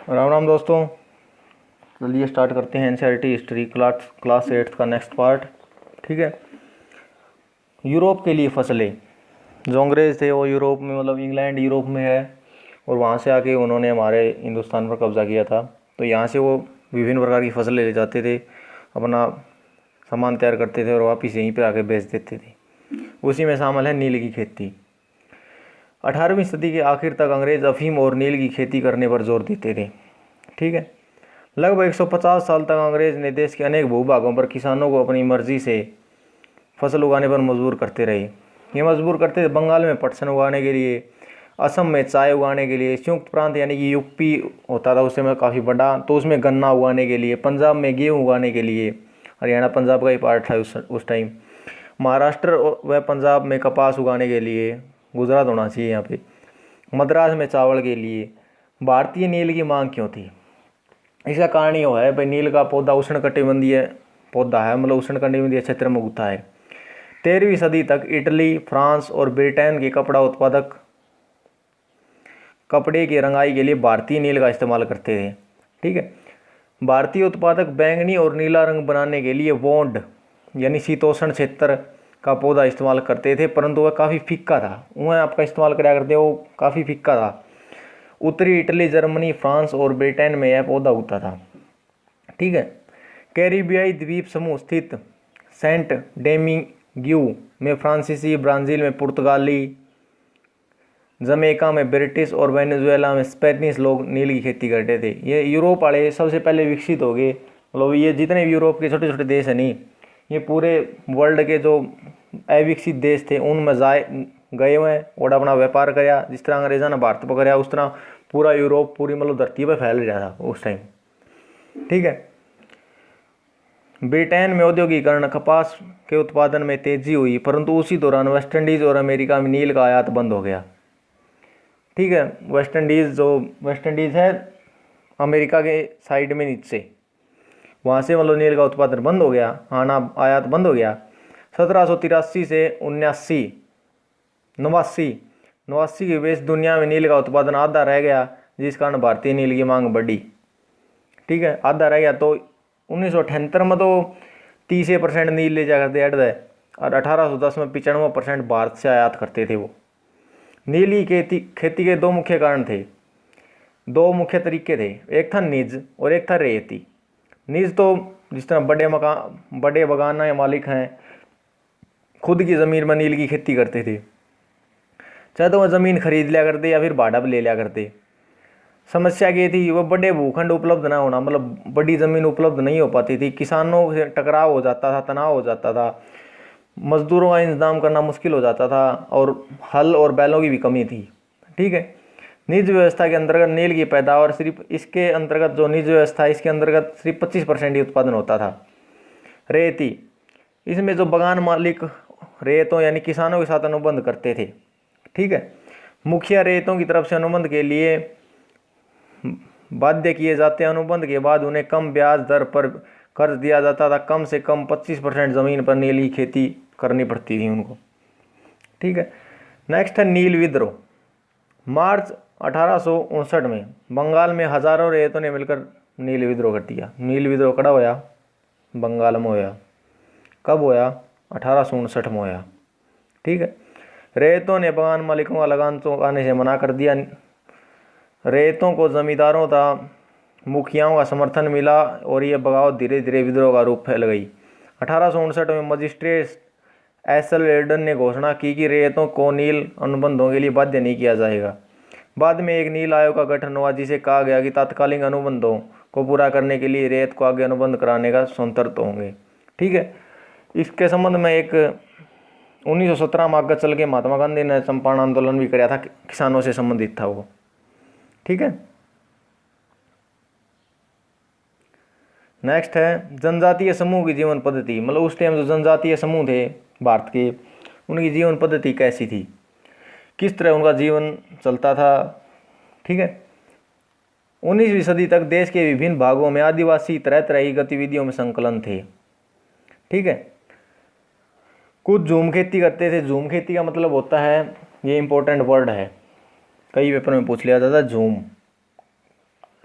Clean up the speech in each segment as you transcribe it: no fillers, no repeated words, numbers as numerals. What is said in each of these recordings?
राम राम दोस्तों। चलिए स्टार्ट करते हैं एनसीईआरटी हिस्ट्री क्लास 8 का नेक्स्ट पार्ट। ठीक है। यूरोप के लिए फसलें। जो अंग्रेज़ थे वो यूरोप में, मतलब इंग्लैंड यूरोप में है, और वहाँ से आके उन्होंने हमारे हिंदुस्तान पर कब्ज़ा किया था। तो यहाँ से वो विभिन्न प्रकार की फसलें ले जाते थे, अपना सामान तैयार करते थे और वापस यहीं पर आके बेच देते थे। उसी में शामिल है नील की खेती। 18वीं सदी के आखिर तक अंग्रेज़ अफीम और नील की खेती करने पर जोर देते थे। ठीक है। लगभग 150 साल तक अंग्रेज ने देश के अनेक भूभागों पर किसानों को अपनी मर्जी से फसल उगाने पर मजबूर करते रहे। ये मजबूर करते थे बंगाल में पटसन उगाने के लिए, असम में चाय उगाने के लिए, संयुक्त प्रांत यानी कि यूपी होता था उस समय काफ़ी बड़ा, तो उसमें गन्ना उगाने के लिए, पंजाब में गेहूँ उगाने के लिए, हरियाणा पंजाब का ही पार्ट था उस टाइम, महाराष्ट्र व पंजाब में कपास उगाने के लिए, गुजरात होना चाहिए यहाँ पे, मद्रास में चावल के लिए। भारतीय नील की मांग क्यों थी? इसका कारण ये है भाई, नील का पौधा उष्णकटिबंधीय पौधा है, मतलब उष्णकटिबंधीय क्षेत्र में उगता है। 13वीं सदी तक इटली, फ्रांस और ब्रिटेन के कपड़ा उत्पादक कपड़े की रंगाई के लिए भारतीय नील का इस्तेमाल करते थे। ठीक है। भारतीय उत्पादक बैंगनी और नीला रंग बनाने के लिए वोंड यानी शीतोष्ण क्षेत्र का पौधा इस्तेमाल करते थे, परंतु वह काफ़ी फीका था। वह आपका इस्तेमाल कराया करते, वो काफ़ी फीका था। उत्तरी इटली, जर्मनी, फ्रांस और ब्रिटेन में यह पौधा उगता था। ठीक है। कैरिबियाई द्वीप समूह स्थित सेंट डोमिंग्यू में फ्रांसीसी, ब्राज़ील में पुर्तगाली, जमैका में ब्रिटिश और वेनेजुएला में स्पेनिश लोग नील की खेती करते थे। ये यूरोप वाले सबसे पहले विकसित हो गए, मतलब ये जितने भी यूरोप के छोटे छोटे देश हैं नहीं, ये पूरे वर्ल्ड के जो अविकसित देश थे उनमें गए हुए हैं और अपना व्यापार कराया। जिस तरह अंग्रेज़ों ने भारत पर कराया, उस तरह पूरा यूरोप, पूरी मतलब धरती पर फैल रहा था उस टाइम। ठीक है। ब्रिटेन में औद्योगिकरण, कपास के उत्पादन में तेजी हुई, परंतु उसी दौरान वेस्ट इंडीज़ और अमेरिका में नील का आयात बंद हो गया। ठीक है। वेस्ट इंडीज़ है अमेरिका के साइड में नीचे, वहाँ से मतलब नील का उत्पादन बंद हो गया, आयात बंद हो गया। 1783 से 89 के बीच दुनिया में नील का उत्पादन आधा रह गया, जिस कारण भारतीय नील की मांग बढ़ी। ठीक है। आधा रह गया तो 1978 में तो 30% नील ले जा करते है, और 1810 में 95% भारत से आयात करते थे वो। नील की खेती के दो मुख्य कारण थे, दो मुख्य तरीके थे। एक था निज और एक था रेती। निज तो जिस तरह बड़े बगाना या मालिक हैं, खुद की ज़मीन में नील की खेती करते थे, चाहे तो वह ज़मीन खरीद लिया करते या फिर भाड़ा पर ले लिया करते। समस्या ये थी वह बड़े भूखंड उपलब्ध ना होना, मतलब बड़ी ज़मीन उपलब्ध नहीं हो पाती थी, किसानों से टकराव हो जाता था, तनाव हो जाता था, मजदूरों का इंतजाम करना मुश्किल हो जाता था, और हल और बैलों की भी कमी थी। ठीक है। निज व्यवस्था के अंतर्गत नील की पैदावार सिर्फ इसके अंतर्गत जो निज व्यवस्था है इसके अंतर्गत सिर्फ 25% ही उत्पादन होता था। रेती, इसमें जो बगान मालिक रेतों यानी किसानों के साथ अनुबंध करते थे। ठीक है। मुखिया रेतों की तरफ से अनुबंध के लिए बाध्य किए जाते। अनुबंध के बाद उन्हें कम ब्याज दर पर कर्ज दिया जाता था, कम से कम 25% ज़मीन पर नील की खेती करनी पड़ती थी उनको। ठीक है। नेक्स्ट है नील विद्रोह। मार्च 1859 में बंगाल में हजारों रेतों ने मिलकर नील विद्रोह कर दिया। नील विद्रोह कड़ा होया, बंगाल में होया। कब होया? 1859 में होया। ठीक है। रेतों ने बगान मालिकों का लगान चुकाने से मना कर दिया। रेतों को जमींदारों तथा मुखियाओं का समर्थन मिला और यह बगावत धीरे धीरे विद्रोह का रूप फैल गई। 1859 में मजिस्ट्रेट एसल एडन ने घोषणा की कि रेतों को नील अनुबंधों के लिए बाध्य नहीं किया जाएगा। बाद में एक नील आयोग का गठन हुआ, जिसे कहा गया कि तात्कालिक अनुबंधों को पूरा करने के लिए रेत को आगे अनुबंध कराने का स्वतंत्र होंगे। ठीक है। इसके संबंध में एक 1917 में आगे चल के महात्मा गांधी ने चंपारण आंदोलन भी कराया था, किसानों से संबंधित था वो। ठीक है। नेक्स्ट है जनजातीय समूह की जीवन पद्धति, मतलब उस टाइम जो जनजातीय समूह थे भारत के, उनकी जीवन पद्धति कैसी थी, किस तरह उनका जीवन चलता था। ठीक है। 19वीं सदी तक देश के विभिन्न भागों में आदिवासी तरह तरह की गतिविधियों में संकलन थे। ठीक है। कुछ झूम खेती करते थे। झूम खेती का मतलब होता है, ये इंपॉर्टेंट वर्ड है, कई पेपर में पूछ लिया जाता है, झूम।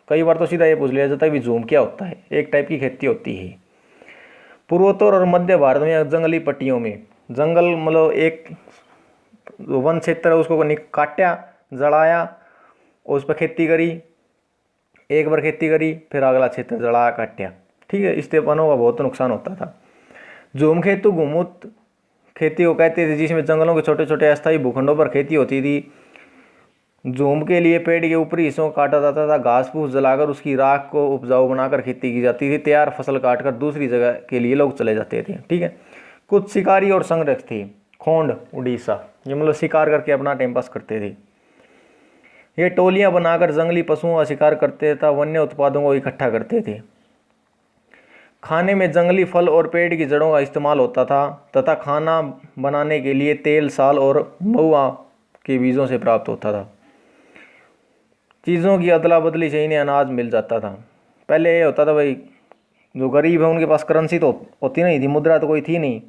कई बार तो सीधा ये पूछ लिया जाता है कि झूम क्या होता है। एक टाइप की खेती होती है। पूर्वोत्तर और मध्य भारत में जंगली पट्टियों में, जंगल मतलब एक वन क्षेत्र है उसको काटा, जलाया, उस पर खेती करी, एक बार खेती करी, फिर अगला क्षेत्र जलाया काटा। ठीक है, इससे वनों का बहुत नुकसान होता था। झूम खेतु घुमुत खेती को कहते थे, जिसमें जंगलों के छोटे छोटे अस्थायी भूखंडों पर खेती होती थी। झूम के लिए पेड़ के ऊपरी हिस्सों को काटा जाता था, घास फूस जलाकर उसकी राख को उपजाऊ बनाकर खेती की जाती थी। तैयार फसल काटकर दूसरी जगह के लिए लोग चले जाते थे। ठीक है, कुछ शिकारी और संग्रह थे। खोंड उड़ीसा, ये मतलब शिकार करके अपना टाइम पास करते थे। ये टोलियां बनाकर जंगली पशुओं का शिकार करते तथा वन्य उत्पादों को इकट्ठा करते थे। खाने में जंगली फल और पेड़ की जड़ों का इस्तेमाल होता था तथा खाना बनाने के लिए तेल, साल और महुआ के बीजों से प्राप्त होता था। चीज़ों की अदला बदली से इन्हें अनाज मिल जाता था। पहले ये होता था भाई, जो गरीब है उनके पास करेंसी तो होती नहीं थी, मुद्रा तो कोई थी नहीं।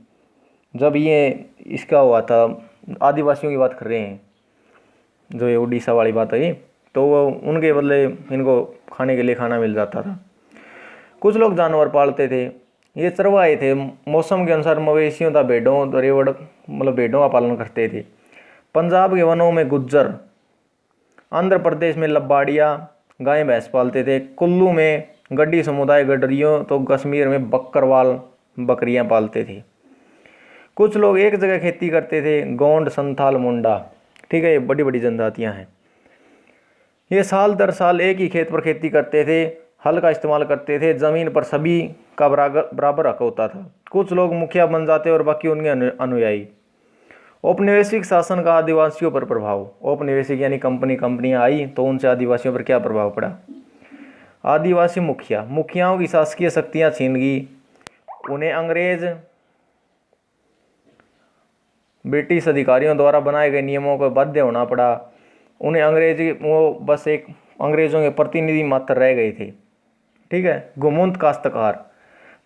जब ये इसका हुआ था, आदिवासियों की बात कर रहे हैं, जो ये उड़ीसा वाली बात है, तो वो उनके बदले इनको खाने के लिए खाना मिल जाता था। कुछ लोग जानवर पालते थे, ये चरवाहे थे। मौसम के अनुसार मवेशियों तथा भेड़ों, रेवड़ मतलब भेड़ों का पालन करते थे। पंजाब के वनों में गुज्जर, आंध्र प्रदेश में लब्बाड़िया गाय भैंस पालते थे। कुल्लू में गड्डी समुदाय गडरियों, तो कश्मीर में बकरवाल बकरियां पालते थे। कुछ लोग एक जगह खेती करते थे, गोंड, संथाल, मुंडा। ठीक है, ये बड़ी बड़ी जनजातियां हैं। ये साल दर साल एक ही खेत पर खेती करते थे, हल का इस्तेमाल करते थे। जमीन पर सभी का बराबर हक होता था। कुछ लोग मुखिया बन जाते और बाकी उनके अनुयायी। औपनिवेशिक शासन का आदिवासियों पर प्रभाव। औपनिवेशिक यानी कंपनियां आई तो उनसे आदिवासियों पर क्या प्रभाव पड़ा। आदिवासी मुखियाओं की शासकीय शक्तियां छीन गई। उन्हें अंग्रेज ब्रिटिश अधिकारियों द्वारा बनाए गए नियमों को बाध्य होना पड़ा। उन्हें अंग्रेजों के प्रतिनिधि मात्र रह गए थे। ठीक है, गुमुंत काश्तकार,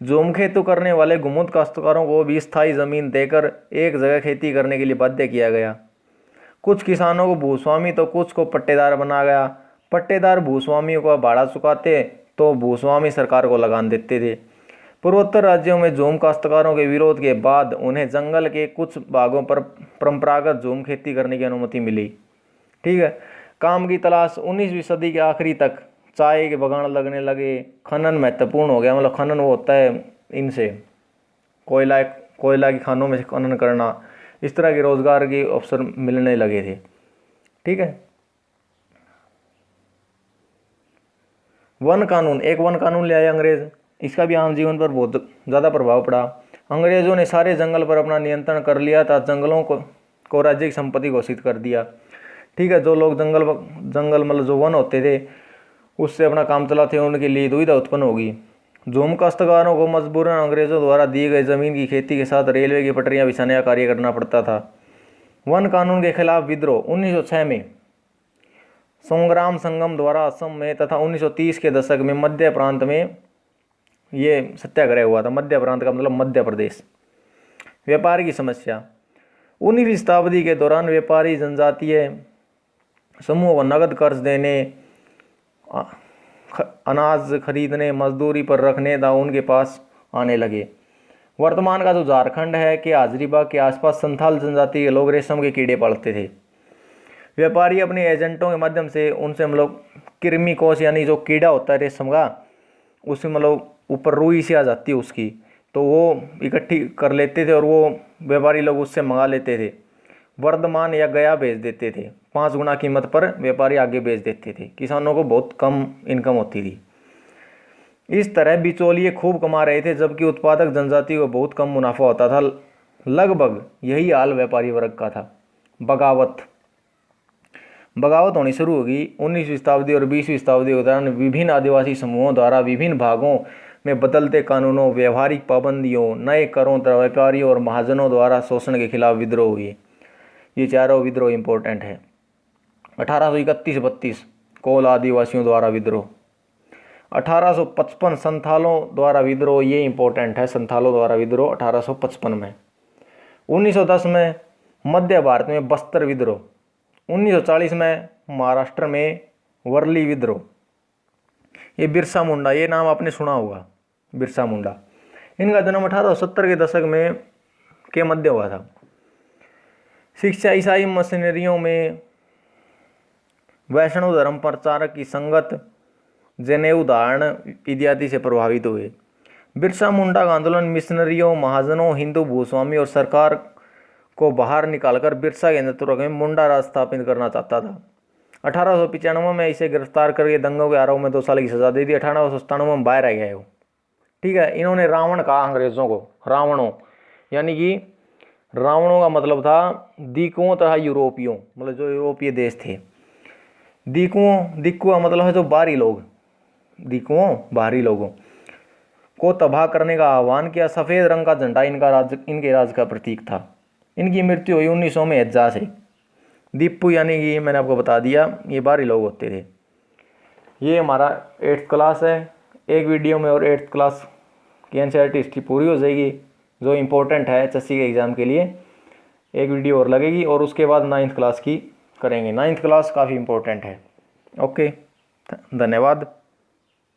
झूम खेतु करने वाले गुमुंत काश्तकारों को भी स्थायी जमीन देकर एक जगह खेती करने के लिए बाध्य किया गया। कुछ किसानों को भूस्वामी तो कुछ को पट्टेदार बना गया। पट्टेदार भूस्वामियों को भाड़ा चुकाते तो भूस्वामी सरकार को लगान देते थे। पूर्वोत्तर राज्यों में झूम काश्तकारों के विरोध के बाद उन्हें जंगल के कुछ भागों पर परंपरागत झूम खेती करने की अनुमति मिली। ठीक है, काम की तलाश 19वीं सदी के आखिरी तक चाय के बागान लगने लगे। खनन महत्वपूर्ण हो गया, मतलब खनन वो होता है इनसे कोयला की खानों में से खनन करना, इस तरह के रोजगार के अवसर मिलने लगे थे। ठीक है, वन कानून, एक वन कानून ले आए अंग्रेज। इसका भी आम जीवन पर बहुत ज़्यादा प्रभाव पड़ा। अंग्रेजों ने सारे जंगल पर अपना नियंत्रण कर लिया था, जंगलों को राज्य की संपत्ति घोषित कर दिया। ठीक है, जो लोग जंगल मतलब जो वन होते थे उससे अपना काम चलाते हैं, उनके लिए दुविधा उत्पन्न होगी। झूम काश्तकारों को मजबूरन अंग्रेजों द्वारा दी गई जमीन की खेती के साथ रेलवे की पटरियां बिछाने का कार्य करना पड़ता था। वन कानून के खिलाफ विद्रोह 1906 में संग्राम संगम द्वारा असम में तथा 1930 के दशक में मध्य प्रांत में ये सत्याग्रह हुआ था। मध्य प्रांत का मतलब मध्य प्रदेश। व्यापार की समस्या, 19वीं शताब्दी के दौरान व्यापारी जनजातीय समूह को नगद कर्ज देने, अनाज खरीदने, मजदूरी पर रखने था उनके पास आने लगे। वर्तमान का जो झारखंड है कि हाजरीबाग के आसपास संथाल जनजाति के लोग रेशम के कीड़े पालते थे। व्यापारी अपने एजेंटों के माध्यम से उनसे मतलब कृमि कोष यानी जो कीड़ा होता है रेशम का, उसमें मतलब ऊपर रुई सी आ जाती है उसकी, तो वो इकट्ठी कर लेते थे और वो व्यापारी लोग उससे मंगा लेते थे। वर्धमान या गया भेज देते थे। 5 गुना कीमत पर व्यापारी आगे बेच देते थे। किसानों को बहुत कम इनकम होती थी। इस तरह बिचौलिए खूब कमा रहे थे, जबकि उत्पादक जनजाति को बहुत कम मुनाफा होता था। लगभग यही हाल व्यापारी वर्ग का था। बगावत होनी शुरू होगी 19वीं शताब्दी और 20वीं शताब्दी के दौरान। विभिन्न आदिवासी समूहों द्वारा विभिन्न भागों में बदलते कानूनों, व्यवहारिक पाबंदियों, नए करों तथा व्यापारियों और महाजनों द्वारा शोषण के खिलाफ विद्रोह हुए। ये चारों विद्रोह इंपॉर्टेंट है। 1831-32 कोल आदिवासियों द्वारा विद्रोह। 1855 संथालों द्वारा विद्रोह, ये इंपॉर्टेंट है, संथालों द्वारा विद्रोह 1855 में। 1910 में मध्य भारत में बस्तर विद्रोह। 1940 में महाराष्ट्र में वर्ली विद्रोह। ये बिरसा मुंडा, ये नाम आपने सुना होगा, बिरसा मुंडा। इनका जन्म 1870 के दशक में के मध्य हुआ था। शिक्षा ईसाई मशीनरियों में वैष्णव धर्म प्रचारक की संगत, जनेऊ धारण इत्यादि से प्रभावित हुए। बिरसा मुंडा का आंदोलन मिशनरियों, महाजनों, हिंदू भूस्वामी और सरकार को बाहर निकालकर बिरसा के नेतृत्व में मुंडा राज स्थापित करना चाहता था। 1895 में इसे गिरफ्तार करके दंगों के आरोप में 2 साल की सजा दे दी। 1897 में बाहर आ गया वो। ठीक है, इन्होंने रावण कहा अंग्रेजों को, रावणों, यानी कि रावणों का मतलब था दिकुओं तथा यूरोपियों, मतलब जो यूरोपीय देश थे। दिक्कुआ मतलब है जो बाहरी लोग, दिकुओं बाहरी लोगों को तबाह करने का आह्वान किया। सफ़ेद रंग का झंडा इनके राज का प्रतीक था। इनकी मृत्यु हुई 1900 में हज्जा से। दीपू यानी कि मैंने आपको बता दिया ये बाहरी लोग होते थे। ये हमारा 8th क्लास है। एक वीडियो में और 8th क्लास की एनसीईआरटी हिस्ट्री पूरी हो जाएगी, जो इम्पोर्टेंट है एचएससी के एग्ज़ाम के लिए। एक वीडियो और लगेगी और उसके बाद 9th क्लास की करेंगे। 9th क्लास काफ़ी इम्पोर्टेंट है। ओके, धन्यवाद।